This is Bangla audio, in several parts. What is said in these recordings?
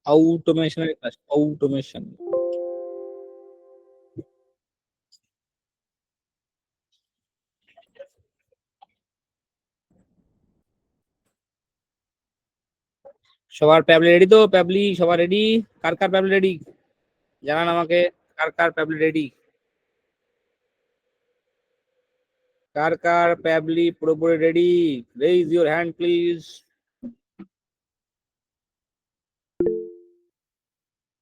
অটোমেশনের কাজ, অটোমেশন। সবার প্যাবলি রেডি তো? প্যাবলি সবার রেডি? কার কার প্যাবলি রেডি জানান আমাকে। কার কার প্যাবলি রেডি? কার কার প্যাবলি পুরোপুরি ready? Raise your hand please.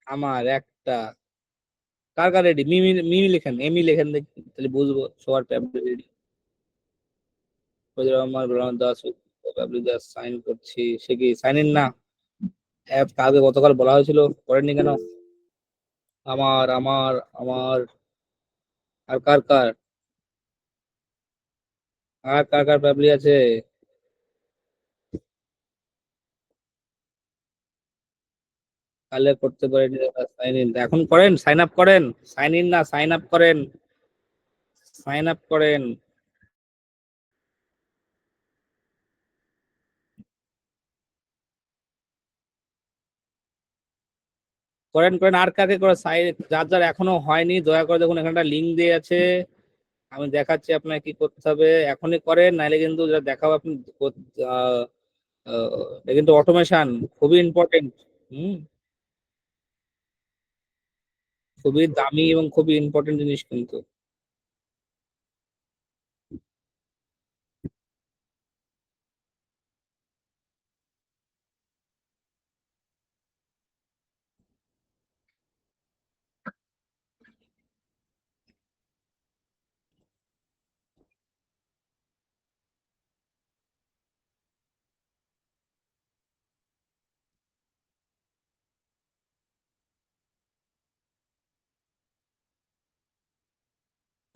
আমার একটা। কার কার রেডি? মিমি, মিমি লেখেন, এমি লেখেন দেখি, তাহলে বুঝবো সবার প্যাবলি রেডি। ফজল রহমান, গোলাম দাস, প্যাবলি দাস সাইন করছি। সে কি সাইন ইন না? অ্যাপ আগে গতকাল বলা হয়েছিল, করেননি কেন? আমার আর কার কার? আর কার কার প্যাবলি আছে? কালে করতে পারেনি, সাইন ইন এখন করেন, সাইন আপ করেন। সাইন ইন না, সাইন আপ করেন। সাইন আপ করেন। করেন করেন, আর কাকে করে সাইন, যার যার এখনো হয়নি দয়া করে দেখুন, এখানে একটা লিঙ্ক দিয়ে আছে, আমি দেখাচ্ছি আপনাকে কি করতে হবে। এখনই করেন, নাইলে কিন্তু যা দেখাবো আপনি আহ, এটা কিন্তু অটোমেশন, খুবই ইম্পর্টেন্ট। হুম। খুবই দামি এবং খুবই ইম্পর্টেন্ট জিনিস কিন্তু।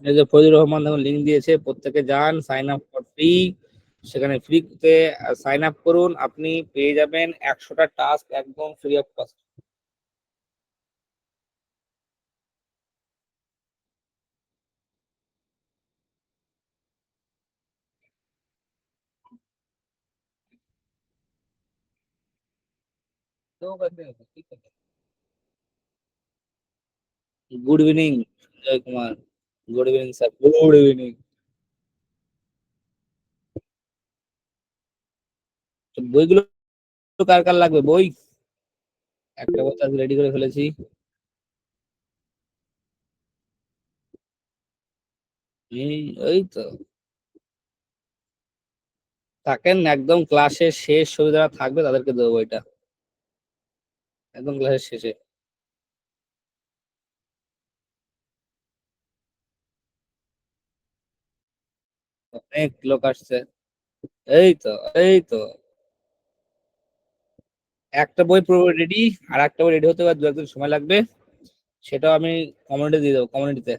এই যে ফজলুর রহমান দেখুন লিঙ্ক দিয়েছে, প্রত্যেকে যান, সাইন আপ ফর ফ্রি। সেখানে ফ্রিতে সাইন আপ করুন, আপনি পেয়ে যাবেন 100টা টাস্ক একদম free of cost. Good evening Joy Kumar. Good evening sir, good evening. বইগুলো কার কার লাগবে বই? একটা কথা রেডি করে ফেলেছি। এই ওই তো থাকেন, একদম ক্লাসের শেষ ছবি যারা থাকবে তাদেরকে দেবো এটা, একদম ক্লাসের শেষে। অনেক লোক আসছে। এই তো, এই তো একটা বই পুরো রেডি, আর একটা বই রেডি হতে দু একদিন সময় লাগবে, সেটাও আমি কমিউনিটি দিয়ে দেবো, কমিউনিটিতে।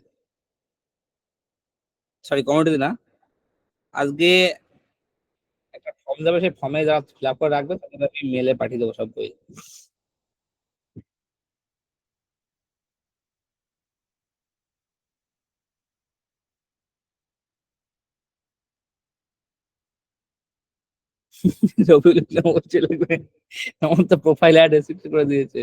সরি, কমিউনিটি না, আজকে একটা ফর্ম যাবে, সেই ফর্মে যারা ফিল আপ করে রাখবে তাদের আমি মেলে পাঠিয়ে দেবো সব বই। রবিউল ইসলাম বলছে লাগবে, আমার তো প্রোফাইল অ্যাড রেসিপ্ট করে দিয়েছে।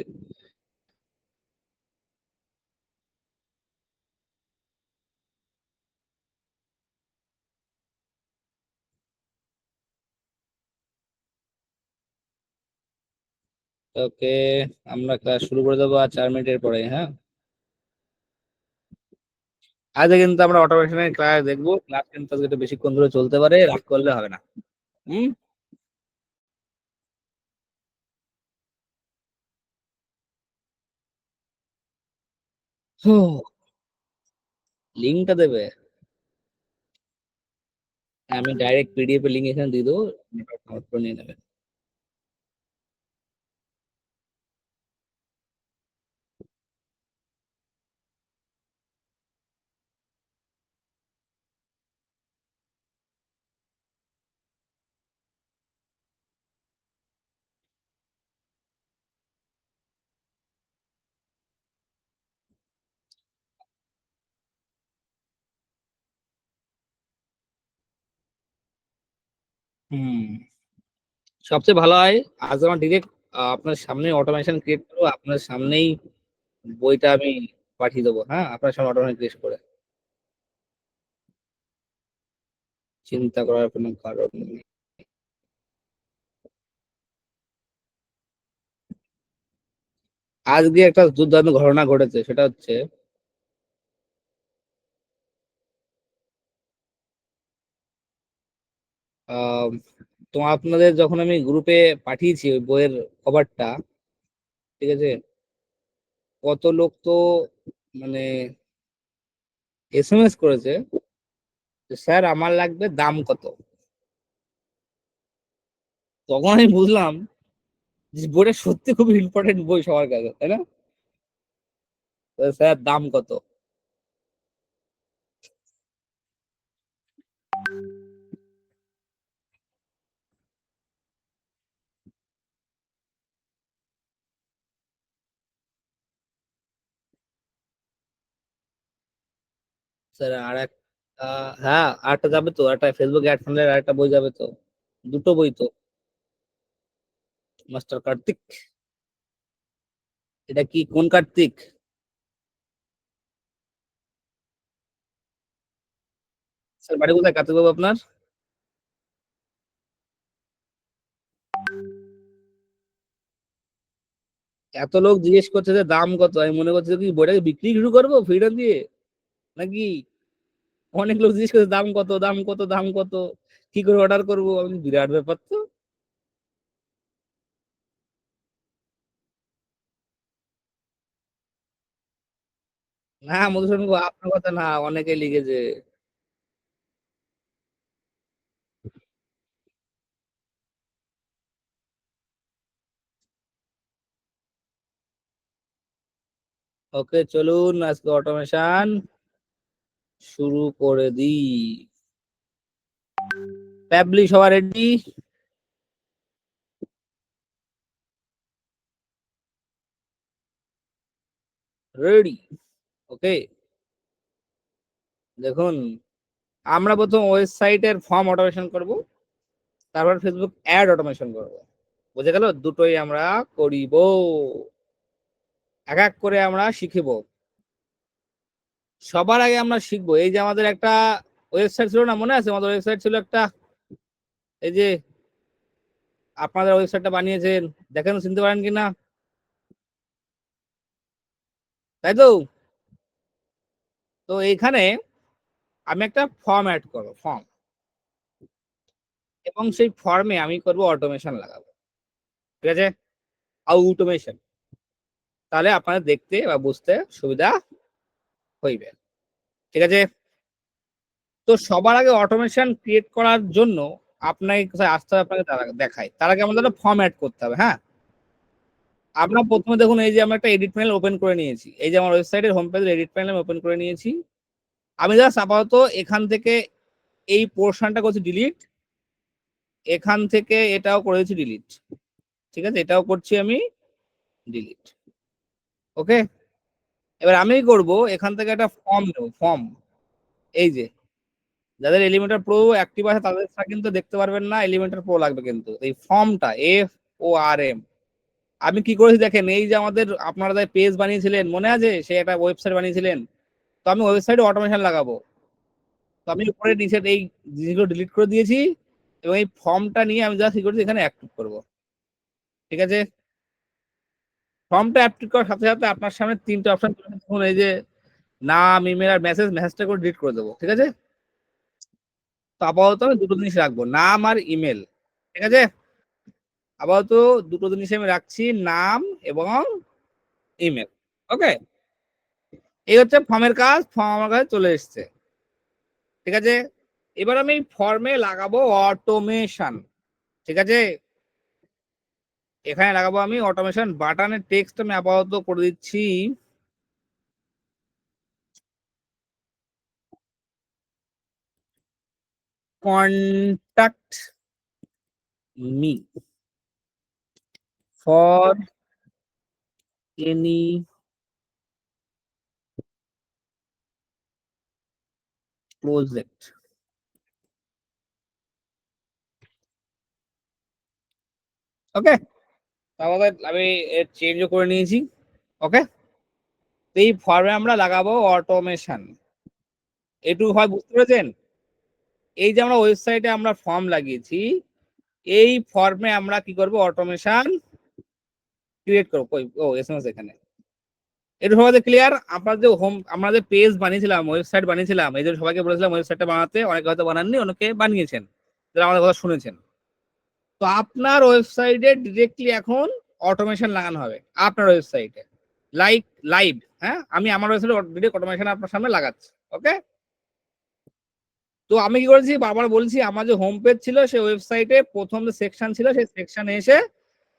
ওকে, আমরা ক্লাস শুরু করে দেবো আর 4 মিনিটের পরে, হ্যাঁ। আজকে কিন্তু আমরা অটোমেশনের ক্লাস দেখবো, ক্লাস কিন্তু আজকে একটু বেশিক্ষণ ধরে চলতে পারে, রাগ করলে হবে না। হুম। লিঙ্কটা দেবে? আমি ডাইরেক্ট পিডিএফ এর লিঙ্ক এখানে দিয়ে দেবো, নোট করে নিয়ে নেবে। হুম। সবচেয়ে ভালো হয় আজ আমার ডিরেক্ট আপনার সামনে অটোমেশন ক্রিয়েট করবো, আপনার সামনেই বইটা আমি পাঠিয়ে দেবো। হ্যাঁ, আপনার সামনে অটোমেশন ক্রিয়েট করে, চিন্তা করার কোনো কারণ নেই। আজকে একটা দুর্দান্ত ঘটনা ঘটেছে, সেটা হচ্ছে আহ তো আপনাদের যখন আমি গ্রুপে পাঠিয়েছি ওই বইয়ের কভারটা, ঠিক আছে, কত লোক তো মানে এসএমএস করেছে যে, স্যার আমার লাগবে, দাম কত? তখন আমি বুঝলাম যে বইটা সত্যি খুব ইম্পর্টেন্ট বই সবার কাছে, তাই না? তো স্যার দাম কত? স্যার আর এক হ্যাঁ, আরেকটা যাবে তো, একটা ফেসবুক অ্যাড ফান্ডের আরেকটা বই যাবে তো, দুটো বই তো, মাস্টার কার্তিক। এটা কি কোন কার্তিক? স্যার বাড়ি কোথায় কার্তিক বাবু আপনার? এত লোক জিজ্ঞেস করছে যে দাম কত, আমি মনে করছি কি বইটাকে বিক্রি শুরু করবো ফ্রিডম দিয়ে নাকি। অনেক লোক জিজ্ঞেস করছে দাম কত, দাম কত, দাম কত, কি করে অর্ডার করবো, আমি বিরাট ব্যাপার তো। না মধুসূদন বাবু, আপনার কথা না, অনেকে লিখেছে। ওকে, চলুন আজকে অটোমেশন শুরু করে দিই। প্যাবলি সবার রেডি? রেডি। ওকে, দেখুন, আমরা প্রথম ওয়েবসাইটের ফর্ম অটোমেশন করব, তারপর ফেসবুক অ্যাড অটোমেশন করব। বুঝে গেল? দুটোই আমরা করিব, এক এক করে আমরা শিখিব। সবার আগে আমরা শিখবো, এই যে আমাদের একটা ওয়েবসাইট ছিল না, মনে আছে আমাদের ওয়েবসাইট ছিল একটা, এই যে আপনাদের ওয়েবসাইটটা বানিয়েছেন, দেখেন চিনতে পারেন কিনা, তাই তো? তো এইখানে আমি একটা ফর্ম অ্যাড করবো, ফর্ম, এবং সেই ফর্মে আমি করব অটোমেশন লাগাবো, ঠিক আছে, অটোমেশন, তাহলে আপনাদের দেখতে বা বুঝতে সুবিধা হইবে, ঠিক আছে। তো সবার আগে অটোমেশন ক্রিয়েট করার জন্য আপনাকে কোথায় আসতে হবে, আপনাকে দেখাই, তার আগে আমাদের ফর্ম অ্যাড করতে হবে। হ্যাঁ, আমরা প্রথমে দেখুন, এই যে আমরা একটা এডিট প্যানেল ওপেন করে নিয়েছি, এই যে আমার ওয়েবসাইটের হোম পেজের এডিট প্যানেল ওপেন করে নিয়েছি। আমি জাস্ট আপাতত এখান থেকে এই পোর্শনটা করছি ডিলিট, এখান থেকে এটাও করেছি ডিলিট, ঠিক আছে, এটাও করছি আমি ডিলিট। ওকে, এবার আমি করব এখান থেকে একটা ফর্ম নেব, ফর্ম, এই যে যাদের এলিমেন্টার প্রো অ্যাক্টিভ আছে তাদের কিন্তু দেখতে পারবেন না, এলিমেন্টার প্রো লাগবে কিন্তু এই ফর্মটা, FORM। আমি কি করেছি দেখেন, এই যে আমাদের আপনারা যে পেজ বানিয়েছিলেন মনে আছে, সে একটা ওয়েবসাইট বানিয়েছিলেন, তো আমি ওয়েবসাইটে অটোমেশন লাগাবো, তো আমি উপরে নিচে এই জিনিসগুলো ডিলিট করে দিয়েছি, এবং এই ফর্মটা নিয়ে আমি জাস্ট কি করছি, এখানে অ্যাক্টিভ করব, ঠিক আছে। ফর্মটা অ্যাক্টিভ করার সাথে সাথে আপনার সামনে তিনটে অপশন চলে আসবে, দেখুন এই যে নাম, ইমেল আর মেসেজ, মেসেজটা করে ডিলিট করে দেবো, ঠিক আছে। তো আপাতত আমি দুটো জিনিস রাখবো, নাম আর ইমেল, ঠিক আছে। আপাতত দুটো জিনিস আমি রাখছি, নাম এবং ইমেল। ওকে, এই হচ্ছে ফর্মের কাজ, ফর্ম আমার কাছে চলে এসছে, ঠিক আছে। এবার আমি ফর্মে লাগাবো অটোমেশন, ঠিক আছে। এখানে লাগাবো আমি অটোমেশন, বাটনের টেক্সট আমি আপাতত করে দিচ্ছি contact me for any project. Okay, তাহলে আমি চেঞ্জও করে নিয়েছি। ওকে, এই ফর্মে আমরা লাগাবো অটোমেশন। এটুকু হয় বুঝতে পেরেছেন? এই যে আমরা ওয়েবসাইটে আমরা ফর্ম লাগিয়েছি, এই ফর্মে আমরা কি করব, অটোমেশন ক্রিয়েট করবো। ও এসএমএস এখানে, এটা সবাই ক্লিয়ার? আপনার যে আমরা যে পেজ বানিয়েছিলাম, ওয়েবসাইট বানিয়েছিলাম, এই যে সবাইকে বলেছিলাম ওয়েবসাইটটা বানাতে, অনেকে হয়তো বানাননি, অনেকে বানিয়েছেন যারা আমাদের কথা শুনেছেন। তো আপনার ওয়েবসাইটে ডিরেক্টলি এখন অটোমেশন লাগানো হবে আপনার ওয়েবসাইটে, লাইক লাইভ। হ্যাঁ, আমি আমার ওয়েবসাইটে ডিরেক্ট অটোমেশন আপনার সামনে লাগাচ্ছি। ওকে, তো আমি কি করেছি, বারবার বলছি, আমার যে হোম পেজ ছিল সেই ওয়েবসাইটে প্রথম যে সেকশন ছিল সেই সেকশনে এসে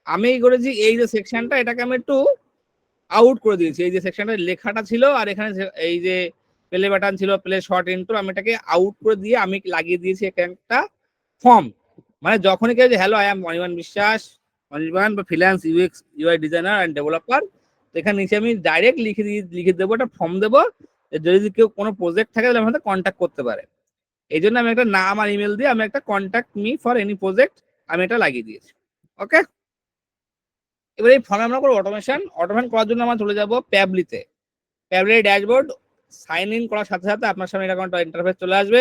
আমি কি করেছি, এই যে সেকশনটা এটাকে আমি একটু আউট করে দিয়েছি। এই যে সেকশনটা লেখাটা ছিল আর এখানে এই যে প্লে বাটন ছিল, প্লে শর্ট ইন্ট্রো, আমি এটাকে আউট করে দিয়ে আমি লাগিয়ে দিয়েছি একটা ফর্ম। মানে যখনই কেউ যে hello I am Anirban Biswas, Anirban বা freelance UX UI designer and developer, এখানে নিচে আমি ডাইরেক্ট লিখে দেবো, একটা ফর্ম দেবো, যদি কেউ কোনো প্রজেক্ট থাকে তাহলে আমাদের কন্ট্যাক্ট করতে পারে। এই জন্য আমি একটা নাম আর ইমেল দিয়ে আমি একটা contact me for any project আমি এটা লাগিয়ে দিয়েছি। ওকে, এবার এই ফর্মে আমরা করবো অটোমেশন। অটোমেশন করার জন্য আমরা চলে যাবো প্যাবলিতে। প্যাবলি ড্যাশবোর্ড, সাইন ইন করার সাথে সাথে আপনার সামনে এরকম একটা ইন্টারফেস চলে আসবে।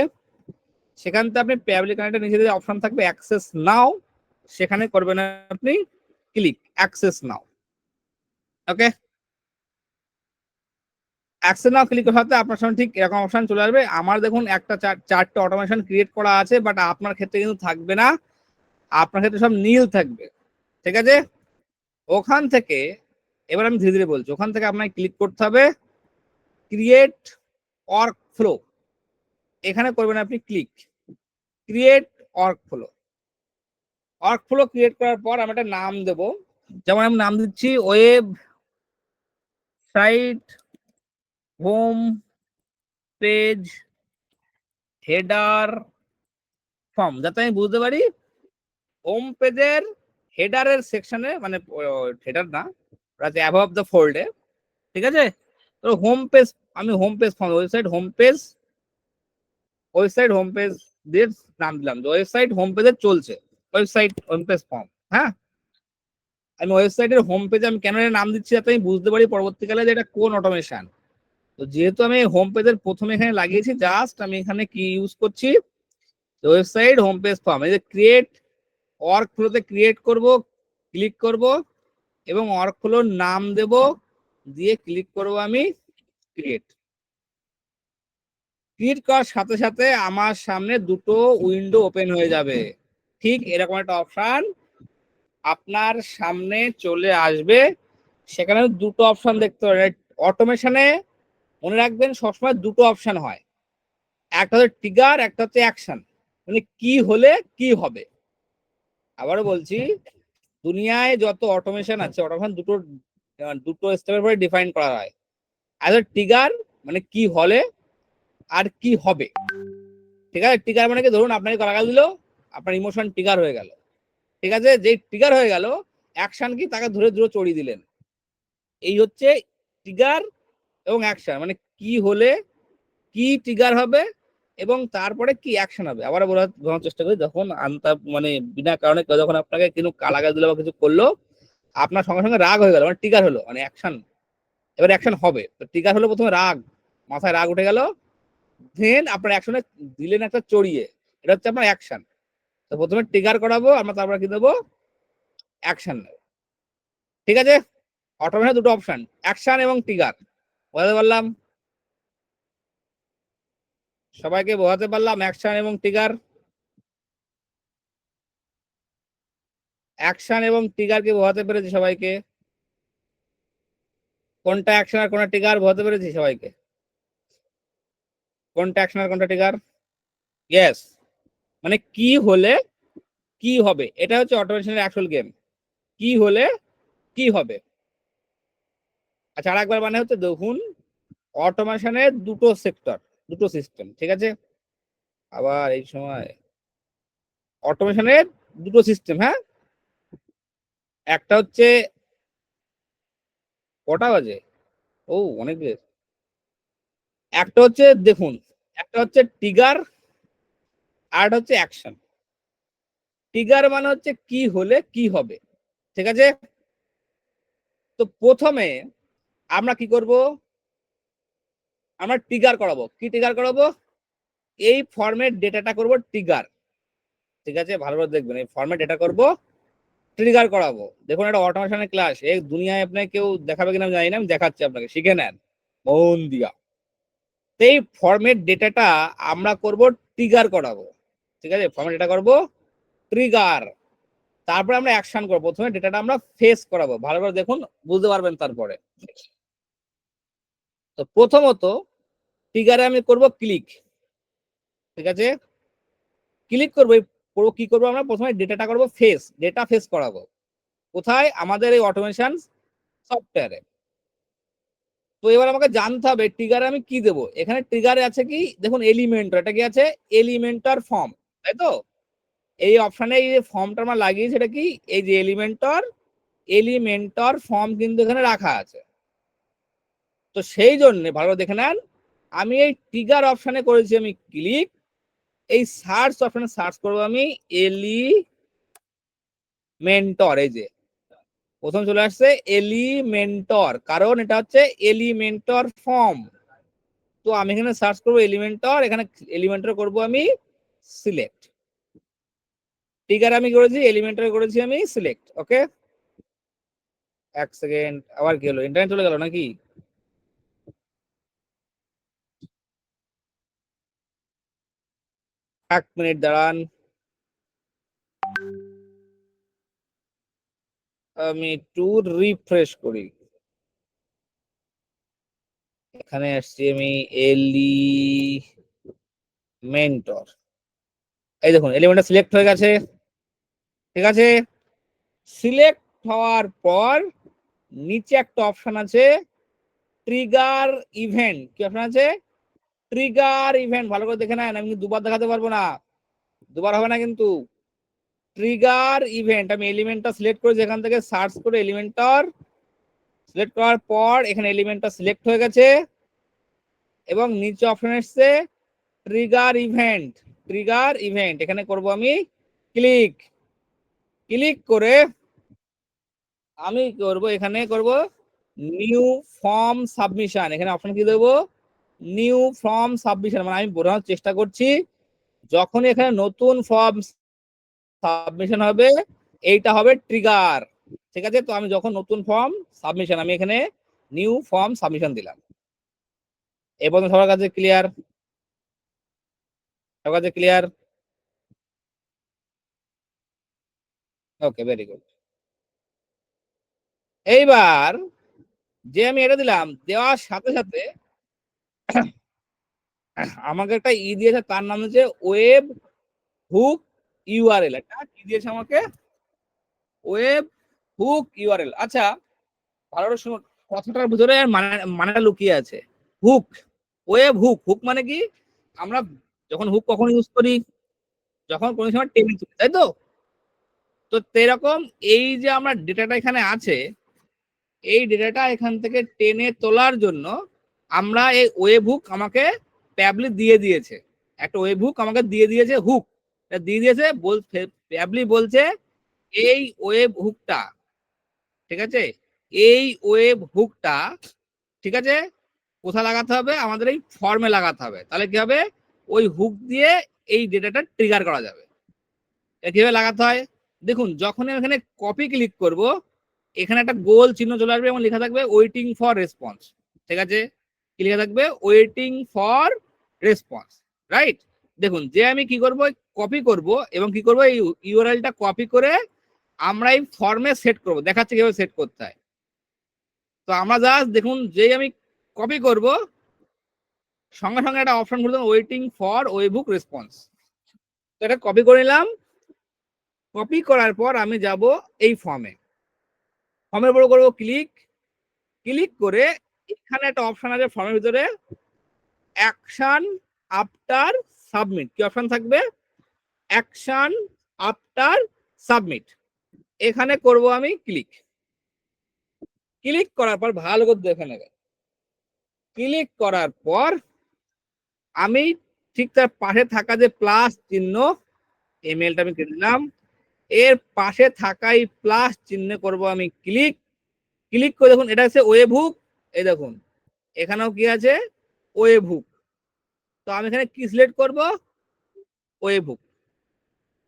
সেখান থেকে আপনি প্যাবলি কানেক্টের নিচে যে অপশন থাকবে অ্যাক্সেস নাও, সেখানে করবেন আপনি ক্লিক অ্যাক্সেস নাও। ওকে, অ্যাক্সেস নাও ক্লিক করার সাথে আপনার সামনে ঠিক এরকম অপশন চলে আসবে। আমার দেখুন একটা চারটে অটোমেশন ক্রিয়েট করা আছে, বাট আপনার ক্ষেত্রে কিন্তু থাকবে না, আপনার ক্ষেত্রে সব নীল থাকবে। ঠিক আছে, ওখান থেকে এবার আমি ধীরে ধীরে বলছি, ওখান থেকে আপনাকে ক্লিক করতে হবে ক্রিয়েট ওয়ার্ক ফ্লো, এখানে করবেন আপনি click create work flow. Work flow create করার পর আমি একটা নাম দেবো, যেমন আমি নাম দিচ্ছি website home page header form, যাতে আমি বুঝতে পারি হোম পেজের হেডারের সেকশনে, মানে হেডার না, অ্যাবভ দ্য ফোল্ডে। ঠিক আছে, তো হোম পেজ, আমি home page form, website home page দিয়ে নাম দিলাম, ওয়েবসাইট হোম পেজে চলছে, ওয়েবসাইট হোম পেজ ফর্ম। হ্যাঁ, আমি ওয়েবসাইটের হোম পেজে আমি কেন নাম দিচ্ছি, যাতে আমি বুঝতে পারি পরবর্তীকালে যে এটা কোন অটোমেশন। তো যেহেতু আমি হোম পেজের প্রথমে এখানে লাগিয়েছি, জাস্ট আমি এখানে কি ইউজ করছি, ওয়েবসাইট হোম পেজ ফর্ম, এই যে ক্রিয়েট ওয়ার্ক ফ্লোতে ক্রিয়েট করব, ক্লিক করব এবং ওয়ার্ক ফ্লোর নাম দেব, দিয়ে ক্লিক করব আমি ক্রিয়েট। ক্লিক করার সাথে সাথে আমার সামনে দুটো উইন্ডো ওপেন হয়ে যাবে, ঠিক এরকম একটা অপশন আপনার সামনে চলে আসবে। সেখানে দুটো অপশন দেখতে পাবেন। অটোমেশনে মনে রাখবেন সবসময় দুটো অপশন হয়, একটা হচ্ছে ট্রিগার, একটা হচ্ছে অ্যাকশন, মানে কি হলে কি হবে। আবারও বলছি, দুনিয়ায় যত অটোমেশন আছে, অটোমেশন দুটো দুটো স্টেপের পরে ডিফাইন করা হয়। আর ট্রিগার মানে কি হলে আর কি হবে। ঠিক আছে, ট্রিগার মানে কি, ধরুন আপনাকে গালাগাল দিল, আপনার ইমোশন ট্রিগার হয়ে গেল। ঠিক আছে, যে ট্রিগার হয়ে গেল, অ্যাকশন কি, তাকে ধরে ধরে চড়িয়ে দিলেন। এই হচ্ছে ট্রিগার এবং অ্যাকশন, মানে কি হলে কি ট্রিগার হবে এবং তারপরে কি অ্যাকশন হবে। আবার বোঝার চেষ্টা করি, যখন মানে বিনা কারণে কেউ যখন আপনাকে কিন্তু গালাগাল দিল বা কিছু করলো, আপনার সঙ্গে সঙ্গে রাগ হয়ে গেল, মানে ট্রিগার হলো, মানে অ্যাকশন। এবার অ্যাকশন হবে, তো ট্রিগার হলো প্রথমে রাগ, মাথায় রাগ উঠে গেল, দেন আপনার অ্যাকশনে দিলেন একটা চড়িয়ে, এটা হচ্ছে আপনার অ্যাকশন। তো প্রথমে ট্রিগার করাবো আমরা, তারপরে কি দেবো, অ্যাকশন নেবো। ঠিক আছে, অটোমেশন দুটো অপশন, অ্যাকশন এবং ট্রিগার, বোঝাতে পারলাম? সবাইকে বোঝাতে পারলাম অ্যাকশন এবং ট্রিগার? অ্যাকশন এবং ট্রিগার কে বোঝাতে পেরেছি সবাইকে? কোনটা অ্যাকশন আর কোনটা ট্রিগার বোঝাতে পেরেছি সবাইকে? কোনটা অ্যাকশন আর কোনটা ট্রিগার? ইয়েস, মানে কি হলে কি হবে, এটা হচ্ছে অটোমেশনের অ্যাকচুয়াল গেম, কি হলে কি হবে। আচ্ছা, আরেকবার মানে হচ্ছে, দেখুন অটোমেশনের দুটো সেক্টর, দুটো সিস্টেম। ঠিক আছে, আবার এই সময় অটোমেশনের দুটো সিস্টেম। হ্যাঁ, একটা হচ্ছে, কটা বাজে, ও অনেক বেশ, একটা হচ্ছে দেখুন, একটা হচ্ছে ট্রিগার আর একটা হচ্ছে অ্যাকশন। ট্রিগার মানে হচ্ছে কি হলে কি হবে। ঠিক আছে, তো প্রথমে আমরা কি করব, আমরা ট্রিগার করাবো। কি ট্রিগার করাবো? এই ফর্মেট ডেটাটা করব ট্রিগার। ঠিক আছে, ভালোভাবে দেখবেন, এই ফর্মেট ডেটা করব ট্রিগার করাবো। দেখুন এটা অটোমেশনের ক্লাস, এই দুনিয়ায় আপনাকে কেউ দেখাবে কিনা আমি জানি না, আমি দেখাচ্ছি আপনাকে, শিখে নেন মন দিয়া। এই ফর্মেট ডেটাটা আমরা করব ট্রিগার করাবো। ঠিক আছে, ফর্মেট ডেটা করব ট্রিগার, তারপরে আমরা অ্যাকশন করব। প্রথমে ডেটাটা আমরা ফেস করাবো, ভালোভাবে দেখুন বুঝতে পারবেন। তারপরে তো প্রথমত ট্রিগারে আমি করব ক্লিক। ঠিক আছে, ক্লিক করবো, কি করবো আমরা প্রথমে ডেটাটা করব ফেস, ডেটা ফেস করাবো। কোথায়? আমাদের এই অটোমেশন সফটওয়্যারে। তো এবার আমাকে জানতে হবে ট্রিগারে আমি কি দেবো। এখানে ট্রিগারে আছে কি, দেখুন এলিমেন্টর, এটা কি আছে? এলিমেন্টর ফর্ম, তাই তো? এই অপশনে এই যে ফর্মটা আমরা লাগিয়েছি, এটা কি? এই যে এলিমেন্টর ফর্ম কিন্তু এখানে রাখা আছে। তো সেই জন্য ভালো দেখে নেন, আমি এই ট্রিগার অপশনে করেছি আমি ক্লিক। এই সার্চ অপশনে সার্চ করবো আমি এলিমেন্টর, এই যে প্রথম চলে আসছে এলিমেন্টর, কারণ এটা হচ্ছে এলিমেন্টর ফর্ম। তো আমি এখানে সার্চ করবো এলিমেন্টর, এখানে এলিমেন্টর করব আমি সিলেক্ট। ট্রিগার আমি করেছি এলিমেন্টর, করেছি আমি সিলেক্ট। ওকে, এক সেকেন্ড, আবার কি হলো? ইন্টারনেট চলে গেল নাকি? এক মিনিট দাঁড়ান, আমি একটু রিফ্রেশ করি। এখানে আসছি আমি এলিমেন্টর, এই দেখুন এলিমেন্টর সিলেক্ট হয়ে গেছে। ঠিক আছে, সিলেক্ট হওয়ার পর নিচে একটা অপশন আছে ট্রিগার ইভেন্ট। কি অপশন আছে? Trigger event. ভালো করে দেখে নেন, আমি দুবার দেখাতে পারবো না, দুবার হবে না কিন্তু। ট্রিগার ইভেন্ট, আমি এলিমেন্টটা সিলেক্ট করেছি, এখান থেকে সার্চ করে এলিমেন্টর সিলেক্ট করার পর এখানে এলিমেন্টটা সিলেক্ট হয়ে গেছে এবং নিচে অপশন এসছে ট্রিগার ইভেন্ট। ট্রিগার ইভেন্ট এখানে করব আমি ক্লিক। ক্লিক করে আমি করব, এখানে করব নিউ ফর্ম সাবমিশন। এখানে অপশন কি দেবো? New form submission. মানে আমি বোঝানোর চেষ্টা করছি, যখন এখানে নতুন ফর্ম সাবমিশন হবে এইটা হবে ট্রিগার। ঠিক আছে, তো আমি যখন নতুন ফর্ম সাবমিশন, আমি এখানে নিউ ফর্ম সাবমিশন দিলাম। এবার সবার কাছে ক্লিয়ার? সবার কাছে ক্লিয়ার? ওকে, ভেরি গুড। এইবার যে আমি এটা দিলাম, দেওয়ার সাথে সাথে আমাকে একটা দিয়েছে, তার নাম হচ্ছে ওয়েব হুক ইউআরএল। এটা কি দিয়েছে আমাকে? Web hook URL. আচ্ছা, ভালো করে শুনুন, কথাটার ভিতরে মানেটা লুকিয়ে আছে। Hook, web hook. হুক মানে কি? আমরা যখন হুক কখন ইউজ করি? যখন কোনো সময় টেনে তুলি, তাই তো? তো সেরকম এই যে আমরা ডেটাটা এখানে আছে, এই ডেটাটা এখান থেকে টেনে তোলার জন্য আমরা এই ওয়েব হুক আমাকে প্যাবলি দিয়ে দিয়েছে, একটা ওয়েব হুক আমাকে দিয়ে দিয়েছে, হুক দিয়ে দিয়েছে। প্যাবলি বলছে এই ওয়েব হুকটা, ঠিক আছে, এই ওয়েব হুকটা, ঠিক আছে, কোথায় লাগাতে হবে? আমাদের এই ফর্মে লাগাতে হবে। তাহলে কি হবে? ওই হুক দিয়ে এই ডেটাটা ট্রিগার করা যাবে। কিভাবে লাগাতে হয় দেখুন, যখন এখানে কপি ক্লিক করব, এখানে একটা গোল চিহ্ন চলে আসবে এবং লেখা থাকবে ওয়েটিং ফর রেসপন্স। ঠিক আছে, কি লেখা থাকবে? Waiting for response, right? দেখুন, যে আমি কি করব, কপি করব এবং কি করব, এই ইউআরএলটা কপি করে আমরা এই ফর্মে সেট করব। দেখাচ্ছে কিভাবে সেট করতে হয়। তো আমরা জাস্ট দেখুন, যেই আমি কপি করব, সঙ্গে সঙ্গে একটা অপশন খুললাম ওয়েটিং ফর ওয়েবহুক রেসপন্স। তো এটা কপি করে নিলাম। কপি করার পর আমি যাব এই ফর্মে, ফর্মের উপর করবো ক্লিক। ক্লিক করে এখানে একটা অপশন আছে ফর্মের ভিতরে, অ্যাকশন আফটার সাবমিট। কি অপশন থাকবে? Action after submit. এখানে করব আমি ক্লিক। ক্লিক করার পর ভালো করে দেখে নেবে, ক্লিক করার পর আমি ঠিক তার পাশে থাকা যে প্লাস চিহ্ন, এই মেলটা আমি কেটে দিলাম, এর পাশে থাকা এই প্লাস চিহ্নে করব আমি ক্লিক। ক্লিক করে দেখুন এটা হচ্ছে ওয়েব হুক, এই দেখুন এখানেও কি আছে ওয়েব হুক। তো আমি এখানে কি সিলেক্ট করব, web hook.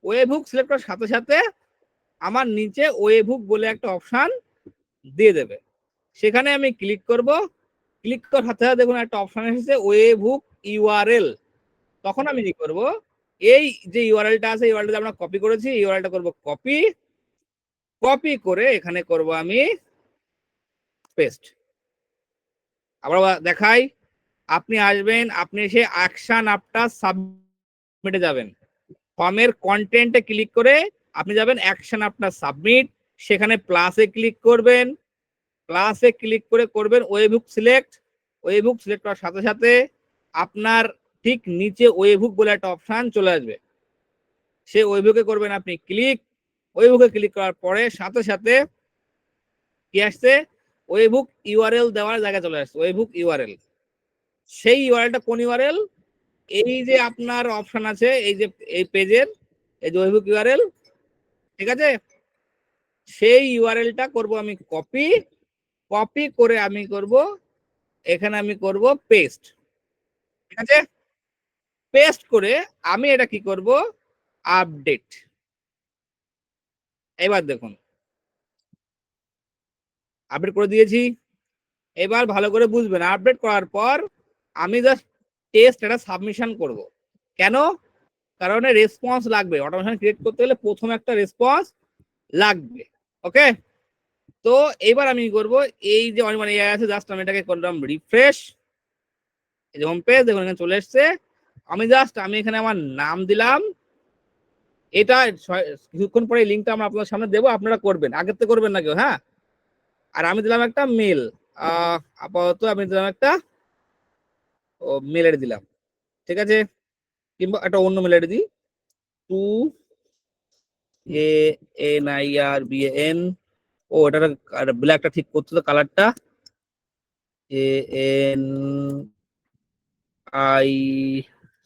Web hook select করার সাথে সাথে আমার নিচে ওয়েব হুক বলে একটা অপশন দিয়ে দেবে, সেখানে আমি ক্লিক করব। ক্লিক করার সাথে সাথে দেখুন একটা অপশন এসেছে ওয়েব হুক ইউআরএল। তখন আমি কি করব, এই যে ইউআরএলটা আছে ইউআরএলটা আমরা কপি করেছি, ইউআরএলটা করব কপি, কপি করে এখানে করব আমি পেস্ট। আবার দেখাই, আপনি আসবেন, আপনি এসে অ্যাকশন আফটার সাবমিটে যাবেন, ফর্মের কন্টেন্টে ক্লিক করে আপনি যাবেন অ্যাকশন আফটার সাবমিট, সেখানে প্লাসে ক্লিক করবেন, প্লাসে ক্লিক করে করবেন web hook select. Web hook select করার সাথে সাথে আপনার ঠিক নিচে ওয়েব হুক বলে একটা অপশন চলে আসবে, সেই ওয়েব হুকে করবেন আপনি ক্লিক। ওয়েব হুকে ক্লিক করার পরে সাথে সাথে কি আসছে, ওয়েব হুক ইউআরএল দেওয়ার জায়গায় চলে আসছে, ওয়েব হুক ইউআরএল। সেই ইউআরএলটা কোন ইউআরএল, এই যে আপনার অপশন আছে এই যে এই পেজের এই যে ওয়েব হুক ইউআরএল, ঠিক আছে, সেই ইউআরএলটা করব আমি কপি, কপি করে আমি করব এখানে আমি করব পেস্ট, ঠিক আছে। পেস্ট করে আমি এটা কি করব, আপডেট। এবার দেখুন আপডেট করে দিয়েছি। এবার ভালো করে বুঝবেন, আপডেট করার পর আমি জাস্ট টেস্ট এটা সাবমিশন করব। কেন, কারণ রেসপন্স লাগবে, অটোমেশন ক্রিয়েট করতে গেলে প্রথম একটা রেসপন্স লাগবে। ওকে, তো এবার আমি করব, এই যে মানে আছে জাস্ট আমি এটাকে করলাম রিফ্রেশ, এই যে হোম পেজ দেখুন এখানে চলে এসেছে। আমি এখানে আমার নাম দিলাম, এটা কিছুক্ষণ পরে লিঙ্কটা আমরা আপনাদের সামনে দেবো, আপনারা করবেন, আগের থেকে করবেন না কেউ, হ্যাঁ। আর আমি দিলাম একটা মেল, আপাতত আমি দিলাম একটা মেল আইডি দিলাম, ঠিক আছে, কিংবা একটা অন্য মেল আইডি দিই, 2ANIRBAN। ও এটা ব্ল্যাকটা ঠিক করতে তো কালারটা, ANI,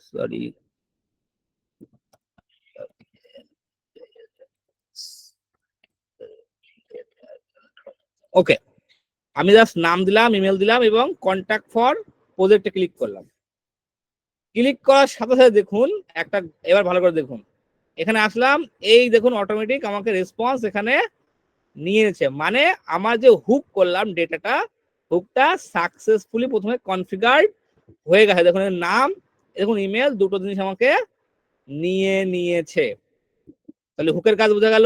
সরি, ওকে। আমি জাস্ট নাম দিলাম, ইমেল দিলাম এবং কন্ট্যাক্ট ফর প্রজেক্টে ক্লিক করলাম। ক্লিক করার সাথে সাথে দেখুন একটা, এবার ভালো করে দেখুন, এখানে আসলাম, এই দেখুন অটোমেটিক আমাকে রেসপন্স এখানে নিয়েছে, মানে আমার যে হুক করলাম ডেটাটা, হুকটা সাকসেসফুলি প্রথমে কনফিগার্ড হয়ে গেছে। দেখুন নাম, দেখুন ইমেল, দুটো জিনিস আমাকে নিয়ে নিয়েছে। তাহলে হুকের কাজ বোঝা গেল,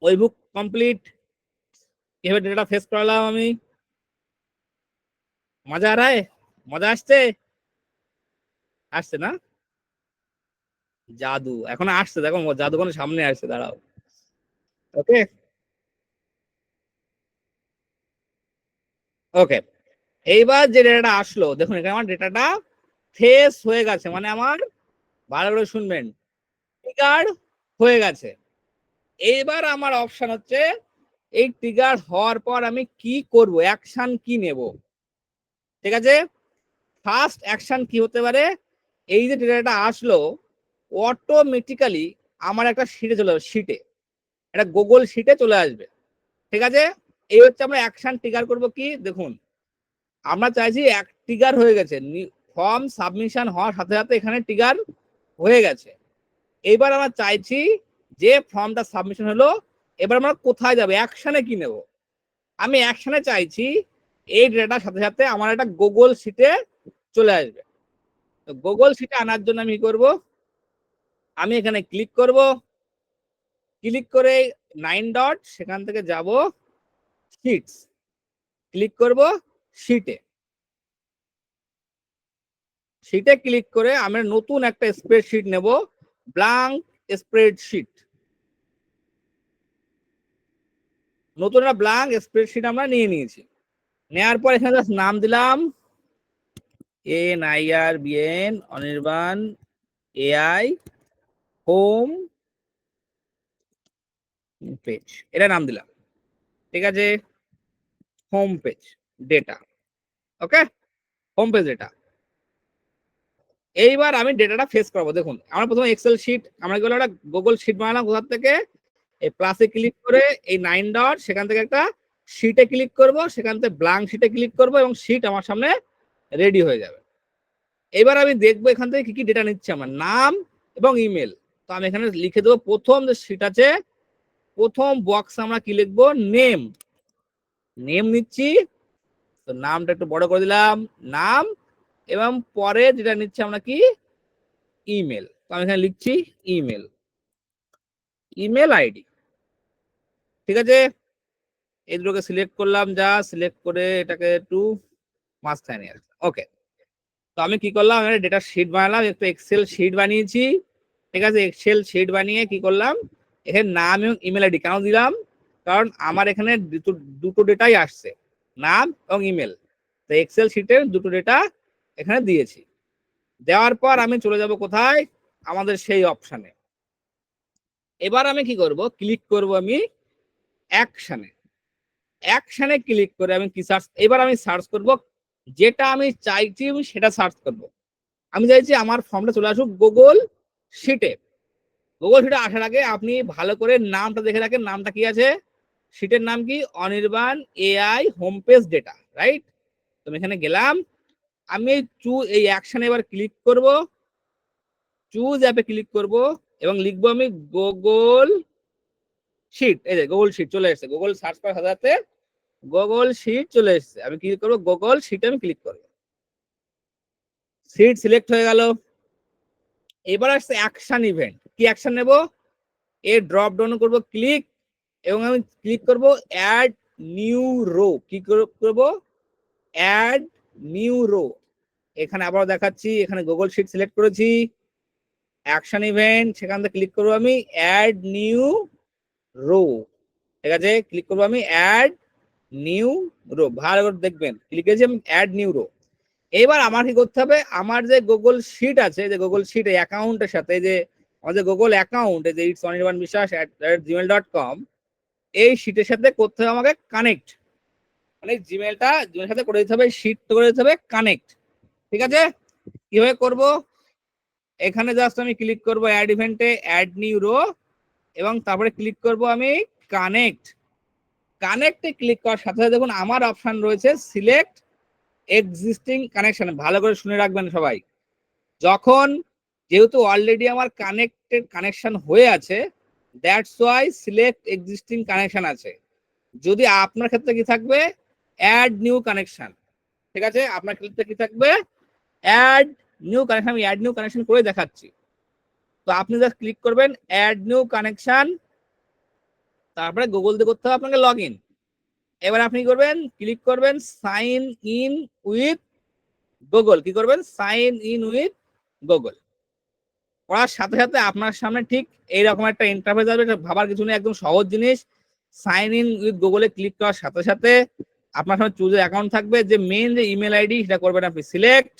ওই হুক কমপ্লিট। কিভাবে ডেটাটা ফেস করালাম আমি, মজা আর মজা আসছে, আসছে না, জাদু এখন আসছে, দেখো জাদু কোনো সামনে আসছে, দাঁড়াও। ওকে, ওকে, এইবার যে ডেটাটা আসলো দেখুন এখানে আমার ডেটাটা ফেস হয়ে গেছে, মানে আমার, ভালো করে শুনবেন, ট্রিগার হয়ে গেছে। এইবার আমার অপশন হচ্ছে এই ট্রিগার হওয়ার পর আমি কি করব, অ্যাকশন কি নেব, ঠিক আছে। ফার্স্ট অ্যাকশন কি হতে পারে, এই যে ডেটাটা আসলো অটোমেটিক্যালি আমার একটা শিটে চলে আসবে, শিটে একটা গুগল শিটে চলে আসবে, ঠিক আছে। এই হচ্ছে আমরা অ্যাকশন ট্রিগার করব কি, দেখুন আমরা চাইছি এক ট্রিগার হয়ে গেছে, ফর্ম সাবমিশন হওয়ার সাথে সাথে এখানে ট্রিগার হয়ে গেছে। এবার আমরা চাইছি যে ফর্মটা সাবমিশন হলো, এবার আমরা কোথায় যাবে, অ্যাকশনে কি নেব। আমি অ্যাকশনে চাইছি এই ডেটার সাথে সাথে আমার একটা গুগল শিটে চলে আসবে। তো গুগল শিটে আনার জন্য আমি কি করব, আমি এখানে ক্লিক করব, ক্লিক করে 9 ডট, সেখান থেকে যাব শিটস, ক্লিক করব শিটে, শিটে ক্লিক করে আমরা নতুন একটা স্প্রেডশিট নেব, ব্ল্যাঙ্ক স্প্রেডশিট, নতুন একটা ব্ল্যাঙ্ক স্প্রেডশিট আমরা নিয়ে নিয়েছি। নেওয়ার পর এখানে জাস্ট নাম দিলাম ANIRBAN Anirban AI home page, এটা নাম দিলাম, ঠিক আছে, হোম পেজ ডেটা, ওকে, হোম পেজ ডেটা। এইবার আমি ডেটাটা ফেস করবো, দেখুন আমরা প্রথমে এক্সেল শিট, আমরা কি একটা গুগল শিট বানালাম, কোথা থেকে, এই প্লাসে ক্লিক করে এই 9 ডট, সেখান থেকে একটা শিটে ক্লিক করব, সেখান থেকে ব্ল্যাঙ্ক শিটে ক্লিক করব এবং শিট আমার সামনে রেডি হয়ে যাবে। এবার আমি দেখবো এখান থেকে কি কি ডেটা নিচ্ছে আমার, নাম এবং ইমেল। তো আমি এখানে লিখে দেবো প্রথম যে শিট আছে, প্রথম বক্স আমরা কি লিখবো, নেম। নেম নিচ্ছি, তো নামটা একটু বড় করে দিলাম, নাম, এবং পরে যেটা নিচ্ছে আমরা কি, ইমেল। তো আমি এখানে লিখছি ইমেল, ইমেল আইডি। ঠিক আছে, এই দুটোকে সিলেক্ট করলাম, যা সিলেক্ট করে এটাকে একটু মাঝখানে নিয়ে আসলাম। ওকে, তো আমি কি করলাম, এখানে ডেটা শিট বানালাম, একটা এক্সেল শিট বানিয়েছি। ঠিক আছে, এক্সেল শিট বানিয়ে কি করলাম, এখানে নাম এবং ইমেল আইডি কেন দিলাম, কারণ আমার এখানে দুটো ডেটাই আসছে, নাম এবং ইমেল। তো এক্সেল শিটে দুটো ডেটা এখানে দিয়েছি। দেওয়ার পর আমি চলে যাব কোথায়, আমাদের সেই অপশানে। এবার আমি কি করব, ক্লিক করব আমি অ্যাকশনে। অ্যাকশনে ক্লিক করে আমি কি সার্চ, এবার আমি সার্চ করব যেটা আমি চাইছি, আমি সেটা সার্চ করব। আমি চাইছি আমার ফর্মটা চলে আসুক গুগল শিটে। গুগল শিটে আসার আগে আপনি ভালো করে নামটা দেখে রাখেন, নামটা কি আছে, শিটের নাম কি, Anirban AI home page data, right. তো আমি এখানে গেলাম, আমি এই অ্যাকশনে এবার ক্লিক করব, চুজ অ্যাপে ক্লিক করব এবং লিখবো আমি গুগল শিট। এই যে গুগল শিট চলে এসেছে, গুগল সার্চ করার সাথে সাথে গুগল শিট চলে এসেছে। আমি কি করবো, গুগল শিটে আমি ক্লিক করবো, শিট সিলেক্ট হয়ে গেল। এবার আসছে অ্যাকশন ইভেন্ট, কি অ্যাকশন নেব, এর ড্রপ ডাউন করব ক্লিক, এবং আমি ক্লিক করব অ্যাড নিউ রো। কি করব, অ্যাড নিউ রো। এখানে আবার দেখাচ্ছি, এখানে গুগল শিট সিলেক্ট করেছি, অ্যাকশন ইভেন্ট, সেখান থেকে ক্লিক করবো আমি অ্যাড নিউ রো। ঠিক আছে, ক্লিক করবো আমি অ্যাড নিউ রো, ভালো করে দেখবেন ক্লিক করেছি আমি অ্যাড নিউ রো। এবার আমার কি করতে হবে, আমার যে গুগল শিট আছে, যে গুগল শিট অ্যাকাউন্টের সাথে, যে আমাদের গুগল অ্যাকাউন্ট, যে ইটস অনির্বাণ বিশ্বাস @gmail.com, এই শিটের সাথে করতে হবে আমাকে কানেক্ট, মানে জিমেলের সাথে করে দিতে হবে, শিট করে দিতে হবে কানেক্ট। ঠিক আছে, কিভাবে করব, এখানে জাস্ট আমি ক্লিক করব অ্যাড ইভেন্টে অ্যাড নিউ রো, এবং তারপরে ক্লিক করব আমি কানেক্ট। কানেক্টে ক্লিক করার সাথে সাথে দেখুন আমার অপশন রয়েছে সিলেক্ট এক্সিস্টিং কানেকশন। ভালো করে শুনে রাখবেন সবাই, যখন যেহেতু অলরেডি আমার কানেকশন হয়ে আছে, that's why select existing connection আছে। যদি আপনার ক্ষেত্রে কি থাকবে, অ্যাড নিউ কানেকশন। ঠিক আছে, আপনার ক্ষেত্রে কি থাকবে, অ্যাড নিউ কানেকশন। আমি অ্যাড নিউ কানেকশন করে দেখাচ্ছি। তো আপনি জাস্ট ক্লিক করবেন অ্যাড নিউ কানেকশন, তারপরে গুগল দিয়ে করতে হবে আপনাকে লগ ইন। এবার আপনি করবেন, ক্লিক করবেন সাইন ইন উইথ গুগল। কি করবেন, সাইন ইন উইথ গুগল। করার সাথে সাথে আপনার সামনে ঠিক এইরকম একটা ইন্টারফেস আসবে, ভাবার কিছু নেই, একদম সহজ জিনিস। সাইন ইন উইথ গুগলে ক্লিক করার সাথে সাথে আপনার সামনে চুজ অ্যাকাউন্ট থাকবে, যে মেন যে ইমেল আইডি সেটা করবেন আপনি সিলেক্ট,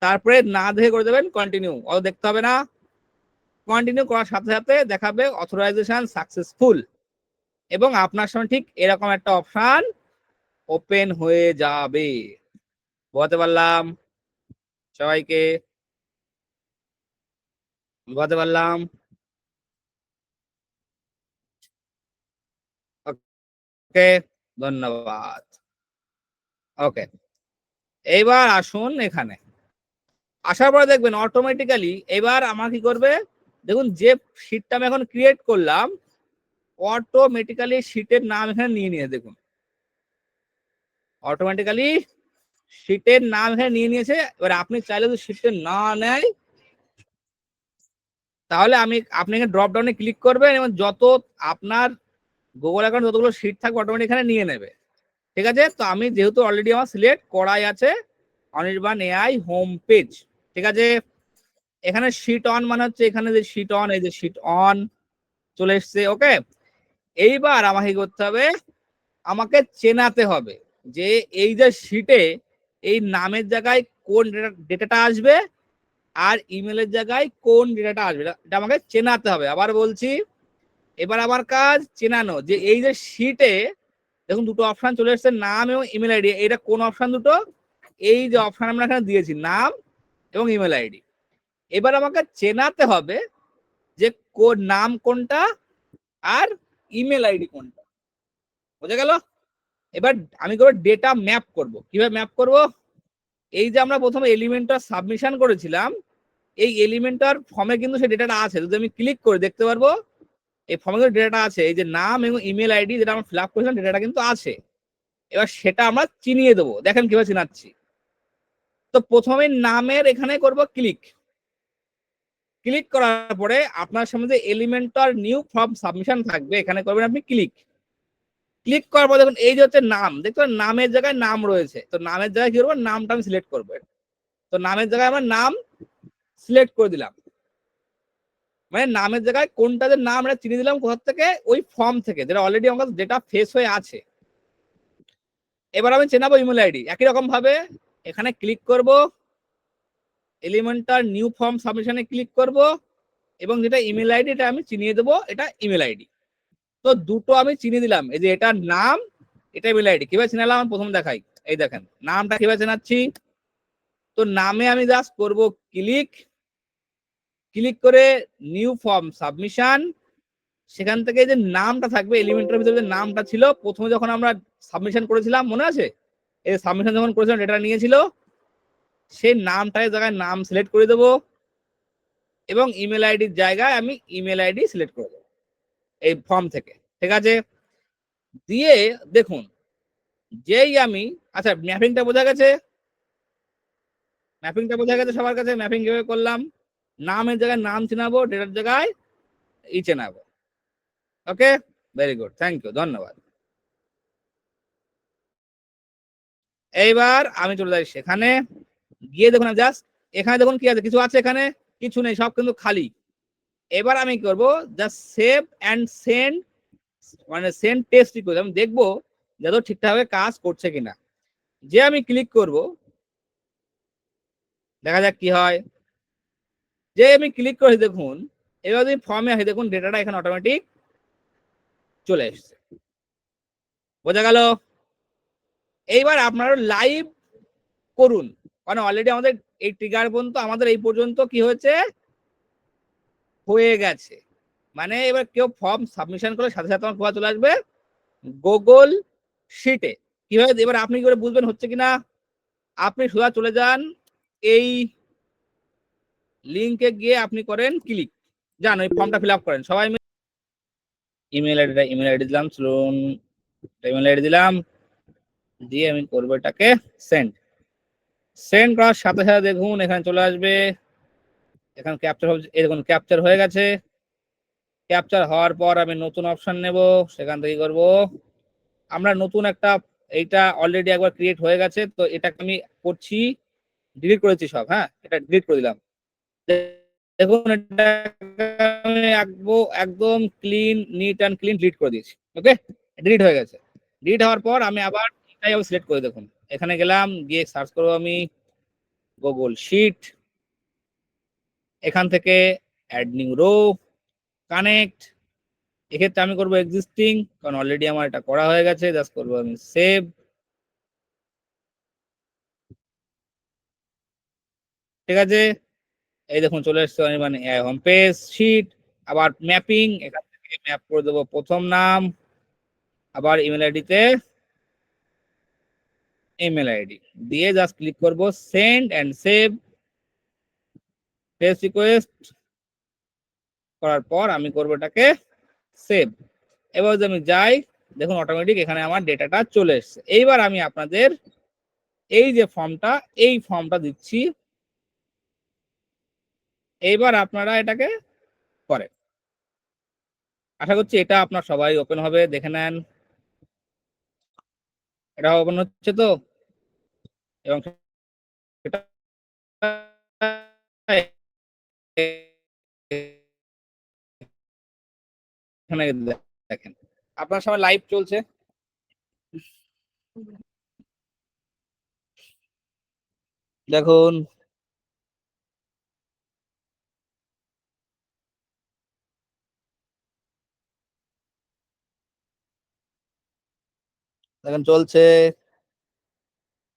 তারপরে না দেখে করে দেবেন কন্টিনিউ, অত দেখতে হবে না। কন্টিনিউ করার সাথে সাথে দেখাবে অথরাইজেশন সাকসেসফুল, এবং আপনার সামনে ঠিক এরকম একটা অপশন ওপেন হয়ে যাবে। বোঝাতে পারলাম সবাইকে, বোঝাতে পারলাম। ওকে, ধন্যবাদ। ওকে, এইবার আসুন এখানে, আসার পরে দেখবেন অটোমেটিক্যালি এবার আমার কি করবে, দেখুন যে শিটটা আমি এখন ক্রিয়েট করলাম, অটোমেটিক্যালি শিটের নাম এখানে নিয়ে নিয়ে, দেখুন অটোমেটিক্যালি শিটের নাম এখানে নিয়ে নিয়েছে। এবার আপনি চাইলে যদি শিটের না নেয়, তাহলে আপনি এখানে ড্রপ ডাউনে ক্লিক করবেন এবং যত আপনার গুগল অ্যাকাউন্ট যতগুলো শিট থাকবে অটোমেটিক এখানে নিয়ে নেবে। ঠিক আছে, তো আমি যেহেতু অলরেডি আমার সিলেক্ট করাই আছে অনির্বাণ এআই হোম পেজ। ঠিক আছে, এখানে শিট অন মানে হচ্ছে এখানে যে শিট অন, এই যে শিট অন চলে এসছে। ওকে, এইবার আমাকে করতে হবে, আমাকে চেনাতে হবে যে এই যে শিটে এই নামের জায়গায় কোন ডেটাটা আসবে আর ইমেলের জায়গায় কোন ডেটাটা আসবে, এটা আমাকে চেনাতে হবে। আবার বলছি, এবার আমার কাজ চেনানো, যে এই যে শিটে দেখুন দুটো অপশন চলে এসছে, নাম এবং ইমেল আইডি। এটা কোন অপশন দুটো, এই যে অপশন আমরা এখানে দিয়েছি নাম এবং ইমেল আইডি। এবার আমাকে চেনাতে হবে যে নাম কোনটা আর ইমেল আইডি কোনটা। বোঝা গেল? এবার আমি করবো ডেটা ম্যাপ করব। কিভাবে ম্যাপ করব? এই যে আমরা প্রথমে এলিমেন্টটা সাবমিশন করেছিলাম, এই এলিমেন্টার ফর্মে কিন্তু সেই ডেটাটা আছে। যদি আমি ক্লিক করে দেখতে পারবো এই ফর্মে কিন্তু ডেটাটা আছে, এই যে নাম এবং ইমেল আইডি যেটা আমরা ফিল আপ করেছিলাম ডেটাটা কিন্তু আছে। এবার সেটা আমরা চিনিয়ে দেবো। দেখেন কিভাবে চিনাচ্ছি। তো প্রথমে নামের এখানে করব ক্লিক। ক্লিক করার পরে আপনার সামনে যে এলিমেন্টার নিউ ফর্ম সাবমিশন থাকবে এখানে করবেন আপনি ক্লিক। ক্লিক করার পর দেখুন এই যে হচ্ছে নাম, দেখতে পারেন নামের জায়গায় নাম রয়েছে। তো নামের জায়গায় কি করবো, নামটা আমি সিলেক্ট করবো। তো নামের জায়গায় আমার নাম সিলেক্ট করে দিলাম, মানে নামের জায়গায় কোনটা যে নাম এটা চিনে দিলাম কোথা থেকে, ওই ফর্ম থেকে যেটা অলরেডি আমার ডেটা ফেস হয়ে আছে। এবার আমি চেনাবো ইমেল আইডি একই রকম ভাবে এখানে ক্লিক করব, এলিমেন্টার নিউ ফর্ম সাবমিশনে ক্লিক করব এবং যেটা ইমেল আইডি এটা আমি চিনিয়ে দেবো, এটা ইমেল আইডি। তো দুটো আমি চিনিয়ে দিলাম, এই যে এটার নাম, এটা ইমেল আইডি। কিভাবে চিনালাম আমি প্রথম দেখাই। এই দেখেন নামটা কিভাবে চেনাচ্ছি। তো নামে আমি জাস্ট করব ক্লিক, ক্লিক করে নিউ ফর্ম সাবমিশন, সেখান থেকে যে নামটা থাকবে এলিমেন্টের ভিতরে যে নামটা ছিল প্রথমে যখন আমরা সাবমিশন করেছিলাম মনে আছে, এই সাবমিশন যখন করেছিলাম ডেটা নিয়েছিল, সেই নামটার জায়গায় নাম সিলেক্ট করে দেবো এবং ইমেল আইডির জায়গায় আমি ইমেল আইডি সিলেক্ট করে দেবো এই ফর্ম থেকে। ঠিক আছে? দিয়ে দেখুন যেই আমি, আচ্ছা ম্যাপিংটা বোঝা গেছে? ম্যাপিংটা বোঝা গেছে সবার কাছে? ম্যাপিং কিভাবে করলাম, নামের জায়গায় নাম চেনাবো, ডেটার জায়গায় চেনাবো। ওকে, ভেরি গুড, থ্যাংক ইউ, ধন্যবাদ। এইবার আমি চলে যাই সেখানে, গিয়ে দেখুন জাস্ট এখানে দেখুন কি আছে, কিছু আছে এখানে? কিছু নেই, সব কিন্তু খালি। এবার আমি কি করবো, জাস্ট সেভ অ্যান্ড সেন্ড, মানে সেন্ড টেস্ট করে আমি দেখবো যাতে ঠিকঠাকভাবে কাজ করছে কিনা। যে আমি ক্লিক করব, দেখা যাক কি হয়। যে আমি ক্লিক করে দেখুন, এবার যদি ফর্মে আসে দেখুন ডেটাটা এখানে অটোমেটিক চলে এসছে। বোঝা গেল? এইবার আপনারা লাইভ করুন, কারণ অলরেডি আমাদের এই ট্রিগার পর্যন্ত, আমাদের এই পর্যন্ত কি হয়েছে, হয়ে গেছে। মানে এবার কেউ ফর্ম সাবমিশন করে সাথে সাথে আমার কোথায় চলে আসবে, গুগল শিটে। কিভাবে এবার আপনি কি করে বুঝবেন হচ্ছে কিনা, আপনি সোজা চলে যান এই লিংকে গিয়ে আপনি করেন ক্লিক, যান ওই ফর্মটা ফিল আপ করেন সবাই মিলে। ইমেল আইডি দিলাম, চলুন ইমেল আইডি দিলাম, দিয়ে আমি করবো এটাকে সেন্ড। সেন্ড করার সাথে সাথে দেখুন এখানে চলে আসবে, এখানে ক্যাপচার হবে, এই দেখুন ক্যাপচার হয়ে গেছে। ক্যাপচার হওয়ার পর আমি নতুন অপশন নেব, সেখান থেকে করব আমরা নতুন একটা, এইটা অলরেডি একবার ক্রিয়েট হয়ে গেছে তো এটাকে আমি করছি, ডিলিট করেছি সব। হ্যাঁ, এটা ডিলিট করে দিলাম। দেখুন এটা আমি একদম clean, neat and clean delete করে দিয়েছি। ওকে, ডিলিট হয়ে গেছে। ডিলিট হওয়ার পর আমি আবার এটাই আবার সিলেক্ট করে দেখুন, এখানে গেলাম, গিয়ে সার্চ করবো আমি গুগল শিট, এখান থেকে অ্যাড নিউ রো, কানেক্ট। এক্ষেত্রে আমি করবো এক্সিস্টিং, কারণ অলরেডি আমার এটা করা হয়ে গেছে। জাস্ট করবো আমি সেভ। ঠিক আছে, এই দেখুন চলে এসছে মানে হোম পেজ শিট। আবার ম্যাপিং, এখান থেকে ম্যাপ করে দেবো প্রথম নাম, আবার ইমেল আইডিতে ইমেল আইডি দিয়ে জাস্ট ক্লিক করব send and save. Page request করার পর আমি করবো এটাকে সেভ। এবার যদি আমি যাই দেখুন অটোমেটিক এখানে আমার ডেটাটা চলে এসছে। এইবার আমি আপনাদের এই যে ফর্মটা, এই ফর্মটা দিচ্ছি, এইবার আপনারা এটাকে করেন। আশা করছি এটা আপনার সবাই ওপেন হবে, দেখে নেন। এটা ওপেন হচ্ছে তো, এবং সেটা এখানে দেখেন আপনার সবাই লাইভ চলছে। দেখুন দেখেন চলছে,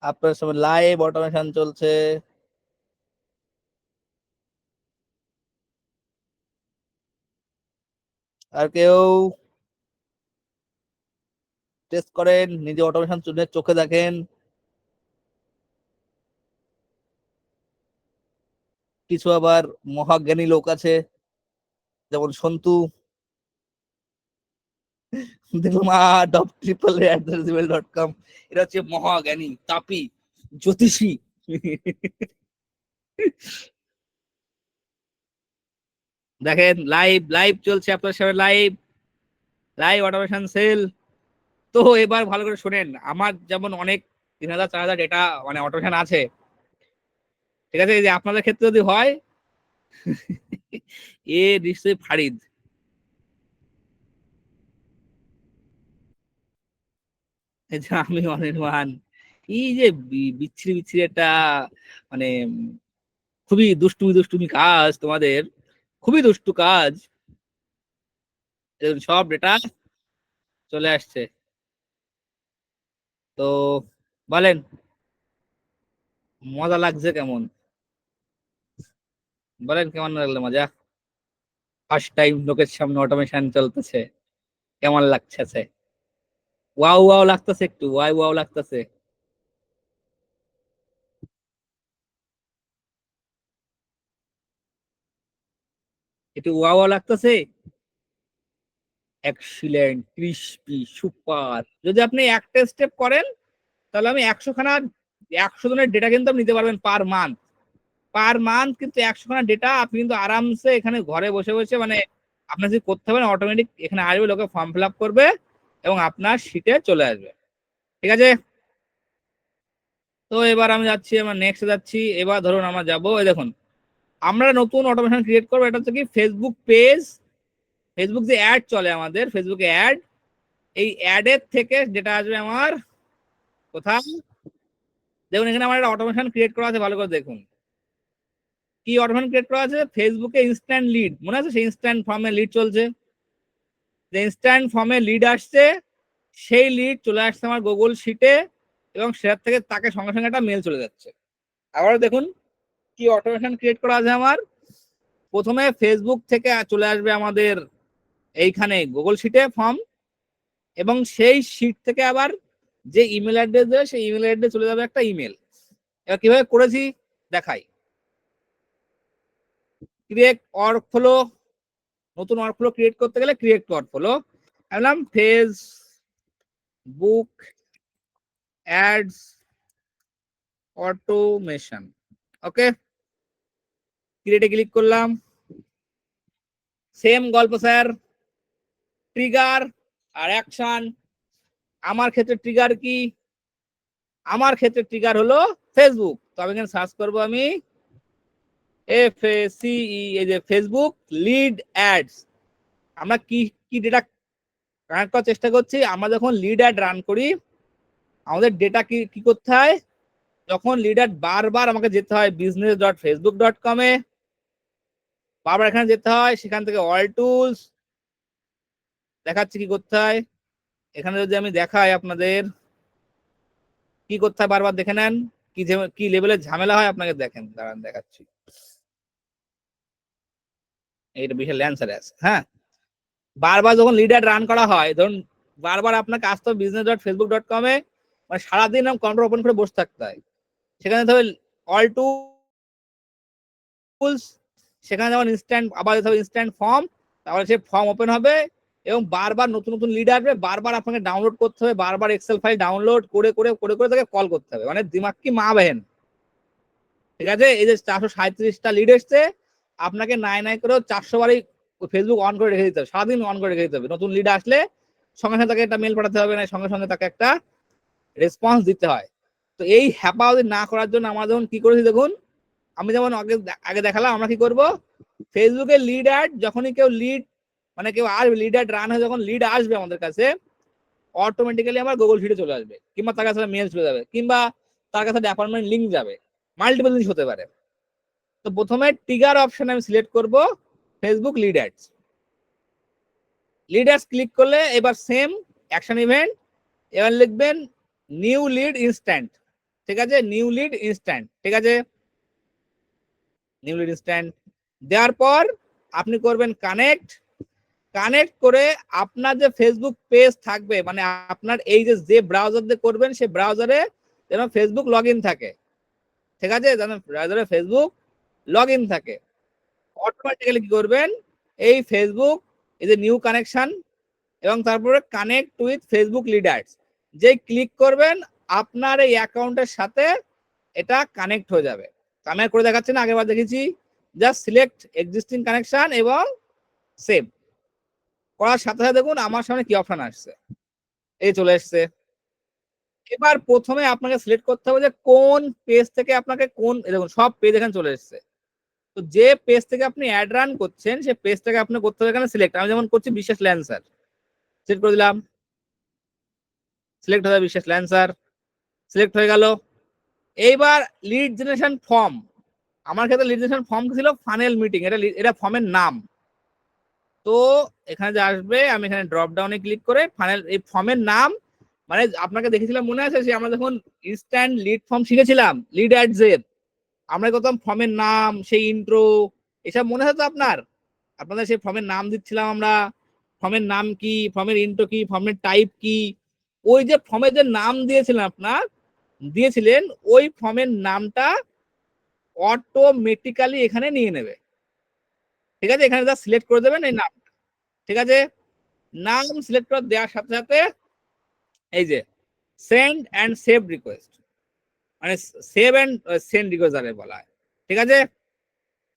আপনার সময় লাইভ অটোমেশন চলছে। আর কেউ? টেস্ট করেন, নিজে অটোমেশন চোখে দেখেন। কিছু আবার মহাজ্ঞানী লোক আছে, যেমন সন্তু, diploma.triple@gmail.com। এটা হচ্ছে মহাজ্ঞানী, তাপি, জ্যোতিষী। দেখেন লাইভ লাইভ চলছে আপনার সামনে, লাইভ লাইভ অটোমেশন সেল। তো এবার ভালো করে শুনেন, আমার যেমন অনেক 3000 4000 ডেটা মানে অটোমেশন আছে, ঠিক আছে, এই যে আপনাদের ক্ষেত্রে যদি হয়, এ নিশ্চয়ই ফারিদ। এই যে আমি অনির্বাণ। এই যে বিচ্ছিরি বিচ্ছিরি একটা মানে খুবই দুষ্টুমি দুষ্টুমি কাজ তোমাদের, খুবই দুষ্টু কাজ। সব ডেটা চলে আসছে। তো বলেন, মজা লাগছে কেমন? বলেন কেমন লাগলো মজা? ফার্স্ট টাইম লোকের সামনে অটোমেশন চলতেছে, কেমন লাগছে? ওয়াও ওয়াও লাগতেছে, একটু ওয়াও ওয়াও লাগতেছে। একটু ওয়াও ওয়াও লাগতেছে। Excellent, crispy, super. যদি আপনি একটা স্টেপ করেন, তাহলে আমি 100 খানা, 100 জনের ডেটা কিন্তু আপনি নিতে পারবেন পার মান্থ। পার মান্থ কিন্তু 100 খানা ডেটা আপনি কিন্তু আরামসে এখানে ঘরে বসে বসে মানে আপনার যদি করতে হবে না, অটোমেটিক এখানে আসবে, লোকে ফর্ম ফিল আপ করবে এবং আপনার শিটে চলে আসবে। ঠিক আছে। তো এবার আমি যাচ্ছি, আমার নেক্সট যাচ্ছি। এবার ধরুন আমরা যাবো, এই দেখুন আমরা নতুন অটোমেশন ক্রিয়েট করবো। এটা হচ্ছে কি, ফেসবুক পেজ, ফেসবুক যে অ্যাড চলে আমাদের, ফেসবুকে অ্যাড, এই অ্যাডের থেকে যেটা আসবে আমার কোথায়, দেখুন এখানে আমার একটা অটোমেশন ক্রিয়েট করা আছে, ভালো করে দেখুন। কি অটোমেশন ক্রিয়েট করা আছে? ফেসবুকে ইনস্ট্যান্ট লিড, মনে আছে সেই ইনস্ট্যান্ট ফর্মে লিড চলছে, যে ইনস্ট্যান্ট ফর্মে লিড আসছে, সেই লিড চলে আসছে আমার গুগল শিটে, এবং সেটার থেকে তাকে সঙ্গে সঙ্গে একটা মেল চলে যাচ্ছে। আবারও দেখুন কি অটোমেশন ক্রিয়েট করা আছে আমার। প্রথমে ফেসবুক থেকে চলে আসবে আমাদের এইখানে গুগল শিটে ফর্ম, এবং সেই শিট থেকে আবার যে ইমেল অ্যাড্রেস দেবে, সেই ইমেল অ্যাড্রেস চলে যাবে একটা ইমেল। এবার কিভাবে করেছি দেখাই। ক্রিয়েট ওয়ার্ক ফ্লো, নতুন ওয়ার্ক ফ্লো ক্রিয়েট করতে গেলে ক্রিয়েট ওয়ার্ক ফ্লো, বললাম ফেসবুক অ্যাডস অটোমেশন। ওকে, ক্রিয়েটে ক্লিক করলাম। সেম গল্প স্যার, ট্রিগার আর অ্যাকশন। আমার ক্ষেত্রে ট্রিগার কি? আমার ক্ষেত্রে ট্রিগার হলো ফেসবুক। তো আমি এখানে সার্চ করবো, আমি FACE, এই যে ফেসবুক লিড অ্যাডস। আমরা কি কি ডেটা কানেক্ট করার চেষ্টা করছি? আমরা যখন লিড অ্যাড রান করি, আমাদের ডেটা কি কি করতে হয়? যখন লিড অ্যাড বারবার আমাকে যেতে হয় business.facebook.com এ, বারবার এখানে যেতে হয়, সেখান থেকে অল টুলস দেখাচ্ছি কি করতে হয়। এখানে যদি আমি দেখাই আপনাদের কি করতে হয়, বারবার দেখে নেন কি লেভেলের ঝামেলা হয় আপনাকে। দেখেন, দাঁড়ান দেখাচ্ছি। এইটা বিশাল অ্যান্সার আছে। হ্যাঁ, বারবার যখন লিড অ্যাড রান করা হয়, ধরুন বারবার আপনাকে আসতে হবে business.facebook.com এ, মানে সারাদিন এরকম কন্ট্রোল ওপেন করে বসে থাকতে হয়। সেখানে ধরো অল টুলস, সেখানে যেমন ইনস্ট্যান্ট, আবার যেতে হবে ইনস্ট্যান্ট ফর্ম, তাহলে সে ফর্ম ওপেন হবে এবং বারবার নতুন নতুন লিড আসবে, বারবার আপনাকে ডাউনলোড করতে হবে, বারবার এক্সেল ফাইল ডাউনলোড করে করে করে করে তাকে কল করতে হবে, মানে দিমাগ কি মা বেহেন। ঠিক আছে। এই যে 437টা লিড এসছে, আপনাকে নাই নাই করেও 400 বারই ফেসবুক অন করে রেখে দিতে হবে, সারাদিন অন করে রেখে দিতে হবে। নতুন লিড আসলে সঙ্গে সঙ্গে তাকে একটা মেল পাঠাতে হবে, না সঙ্গে সঙ্গে তাকে একটা রেসপন্স দিতে হয়। তো এই হ্যাপাওয়াজি না করার জন্য আমরা যখন কি করেছি দেখুন, আমি যেমন আগে আগে দেখালাম, আমরা কি করব, ফেসবুকে লিড অ্যাড যখনই কেউ লিড মানে কেউ আসবে, লিড অ্যাড রান হয়ে যখন লিড আসবে আমাদের কাছে, অটোমেটিক্যালি আমার গুগল শিটে চলে আসবে, কিংবা তার কাছে মেল চলে যাবে, কিংবা তার কাছে অ্যাপয়েন্টমেন্ট লিঙ্ক যাবে, মাল্টিপল জিনিস হতে পারে। তো প্রথমে ট্রিগার অপশন আমি সিলেক্ট করব Facebook lead ads. Lead ads click করলে এবার সেম অ্যাকশন ইভেন্ট, এবার লিখবেন নিউ লিড ইনস্ট্যান্ট। ঠিক আছে, নিউ লিড ইনস্ট্যান্ট। ঠিক আছে, নিউ লিড ইনস্ট্যান্ট দেওয়ার পর আপনি করবেন কানেক্ট, কানেক্ট করে আপনার যে ফেসবুক পেজ থাকবে, মানে আপনার এই যে ব্রাউজার দিয়ে করবেন সেই ব্রাউজারে যেন ফেসবুক লগ ইন থাকে, ঠিক আছে, যেন ব্রাউজারে ফেসবুক লগ ইন থাকে। অটোমেটিক্যালি কি করবেন, এই ফেসবুক, এই যে নিউ কানেকশন এবং তারপরে কানেক্ট উইথ ফেসবুক লিডার্স, যে ক্লিক করবেন আপনার এই অ্যাকাউন্টের সাথে এটা কানেক্ট হয়ে যাবে। আমি করে দেখাচ্ছি না, আগেরবার দেখেছি। জাস্ট সিলেক্ট এক্সিস্টিং কানেকশন এবং সেভ করার সাথে সাথে দেখুন আমার সামনে কি অপশন আসছে, এই চলে এসছে। এবার প্রথমে আপনাকে সিলেক্ট করতে হবে যে কোন পেজ থেকে আপনাকে কোন, দেখুন সব পেজ এখানে চলে এসছে। তো যে পেজ থেকে আপনি অ্যাড রান করছেন সেই পেজটাকে আপনি করতে হবে এখানে সিলেক্ট। আমি যেমন করছি বিশ্বাস ল্যান্সার, সিলেক্ট করে দিলাম, সিলেক্ট হয়ে বিশ্বাস ল্যান্সার, সিলেক্ট হয়ে গেল। এইবার লিড জেনারেশন ফর্ম, আমার ক্ষেত্রে লিড জেনারেশন ফর্ম ছিল ফানেল মিটিং, এটা ফর্মের নাম। তো এখানে যে আসবে, আমি এখানে ড্রপ ডাউনে ক্লিক করে ফানেল, এই ফর্মের নাম, মানে আপনাকে দেখেছিলাম মনে আছে যে আমরা যখন ইনস্ট্যান্ট লিড ফর্ম শিখেছিলাম, লিড অ্যাডস এর, আমরা করতাম ফর্মের নাম, সেই ইন্ট্রো, এসব মনে হতো আপনার, আপনাদের সেই ফর্মের নাম দিচ্ছিলাম আমরা, ফর্মের নাম কি, ফর্মের ইন্ট্রো কি, ফর্মের টাইপ কি, ওই যে ফর্মের যে নাম দিয়েছিলেন আপনার, দিয়েছিলেন ওই ফর্মের নামটা অটোমেটিক্যালি এখানে নিয়ে নেবে, ঠিক আছে। এখানে যা সিলেক্ট করে দেবেন এই নাম, ঠিক আছে। নাম সিলেক্ট করে দেওয়ার সাথে সাথে এই যে সেন্ড অ্যান্ড সেভ রিকোয়েস্ট, মানে সেভ অ্যান্ড সেন্ড রিকোয়েস্ট বলা হয়, ঠিক আছে।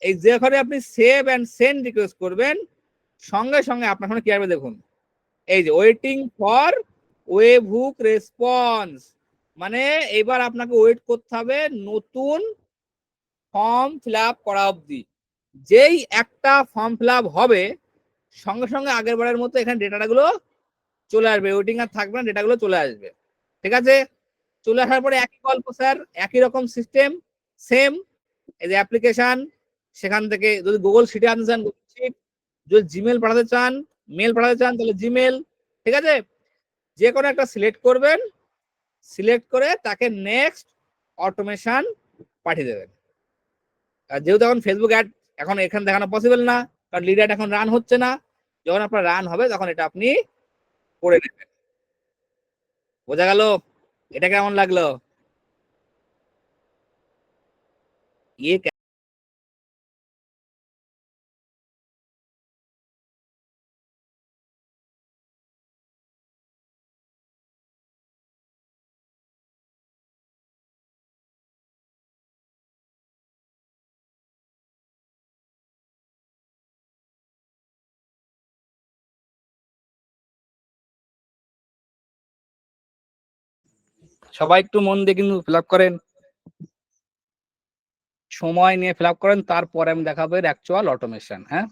এই যেখানে আপনি সেভ অ্যান্ড সেন্ড রিকোয়েস্ট করবেন সঙ্গে সঙ্গে আপনার সামনে কি আসবে দেখুন, এই যে waiting for web hook response, মানে এবার আপনাকে ওয়েট করতে হবে নতুন ফর্ম ফিল আপ করা অবধি। যেই একটা ফর্ম ফিল আপ হবে সঙ্গে সঙ্গে আগের বারের মতো এখানে ডেটাগুলো চলে আসবে, ওয়েটিং আর থাকবে না, ডেটাগুলো চলে আসবে, ঠিক আছে। চলে আসার পরে একই গল্প স্যার, একই রকম সিস্টেম, সেম। এই যে অ্যাপ্লিকেশন, সেখান থেকে যদি গুগল শিটে আনতে চান গুগল শিট, যদি জিমেল পাঠাতে চান, মেল পাঠাতে চান তাহলে জিমেল, ঠিক আছে। যে কোনো একটা সিলেক্ট করবেন, সিলেক্ট করে তাকে নেক্সট অটোমেশন পাঠিয়ে দেবেন। আর যেহেতু এখন ফেসবুক অ্যাড এখন এখানে দেখানো পসিবল না, কারণ লিড অ্যাড এখন রান হচ্ছে না, যখন আপনার রান হবে তখন এটা আপনি করে নেবেন। বোঝা গেল? এটা কেমন লাগলো? ইয়ে সবাই একটু মন দিয়ে কিন্তু ফিল আপ করেন, সময় নিয়ে ফিল আপ করেন, তারপরে আমি দেখাবো এর অ্যাকচুয়াল অটোমেশন। হ্যাঁ,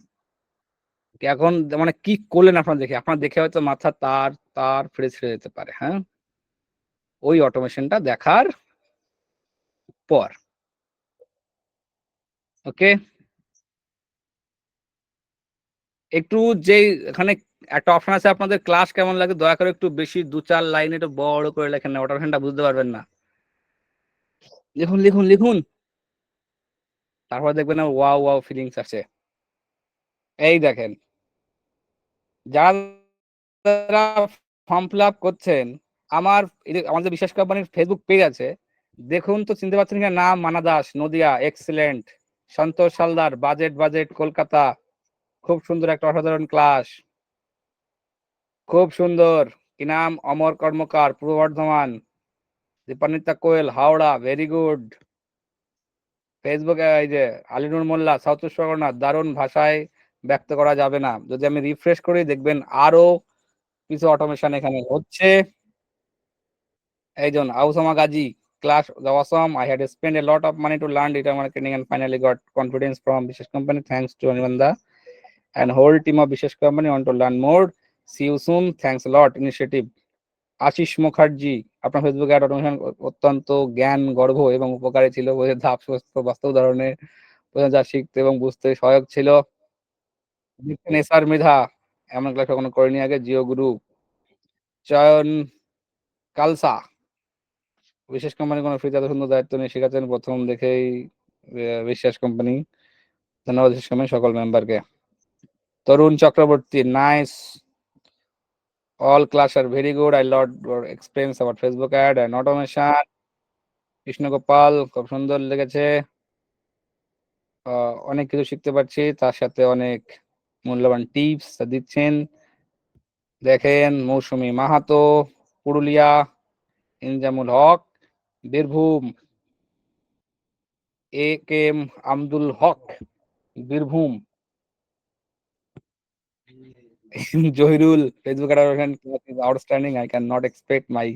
এখন মানে কি করলেন আপনার দেখে, আপনার দেখে হয়তো মাথা তার তার ফিরে ছেড়ে যেতে পারে। হ্যাঁ, ওই অটোমেশনটা দেখার পর, ওকে। একটু যে এখানে একটা অপশন আছে, আপনাদের ক্লাস কেমন লাগে দয়া করে একটু বেশি 2-4 লাইন একটু বড় করে লেখেন না, অটোমেশনটা বুঝতে পারবেন না। লিখুন লিখুন লিখুন, তারপর দেখবেন না ওয়াও ওয়াও ফিলিংস আছে। এই দেখেন, যারা ফর্ম ফিল আপ করছেন, আমাদের বিশেষ কোম্পানির ফেসবুক পেজ আছে, দেখুন তো চিনতে পারছেন কিনা, নাম মানা দাস নদিয়া, এক্সেলেন্ট। সন্তোষ হালদার বাজেট বাজেট কলকাতা, খুব সুন্দর একটা অসাধারণ ক্লাস, খুব সুন্দর। কি নাম, অমর কর্মকার পূর্ব বর্ধমান, দীপান্বিতা কোয়েল হাওড়া, ভেরি গুড। ফেসবুকে এই যে আলিনুর মোল্লা সাউথ চব্বিশ পরগনা, দারুণ, ভাষায় ব্যক্ত করা যাবে না। যদি আমি রিফ্রেশ করি দেখবেন আরো কিছু অটোমেশন এখানে হচ্ছে। এই জন আউসামা Gazi, class was awesome. I had spent a lot of money to learn data marketing and finally got confidence from Bishesh company. Thanks to Anivanda and whole team of Bishesh company. Want to learn more? See you soon. Thanks a lot. Initiative. Ashis Mukherjee, আপনার ফেসবুক অ্যাড অটোমেশন অত্যন্ত জ্ঞান গর্ভ এবং উপকারী ছিল, বইয়ের ধাপ বাস্তব উদাহরণে যা শিখতে এবং বুঝতে সহায়ক ছিল। এসআর মৃধা, এমন ক্লাস কখনো করিনি আগে। জিও গুরু, চয়ন কালসা, বিশেষ কোম্পানি কোনো ফ্রিতে এত সুন্দর দায়িত্ব নিয়ে শেখাচ্ছেন প্রথম দেখেই, বিশ্বাস কোম্পানি। ধন্যবাদ বিশেষ কোম্পানি সকল মেম্বারকে। Tarun Chakraborty, nice. All class are very good. I love your experience about Facebook ad and automation. Krishna Gopal, খুব সুন্দর লেগেছে। অনেক কিছু শিখতে পারছি, তার সাথে অনেক মূল্যবান টিপস দিচ্ছেন। দেখেন, Mousumi Mahato, Purulia. Inzamul Haque, Birbhum. A K M Abdul Haque, Birbhum. Zahirul, Facebook ad automation class is outstanding. I cannot expect my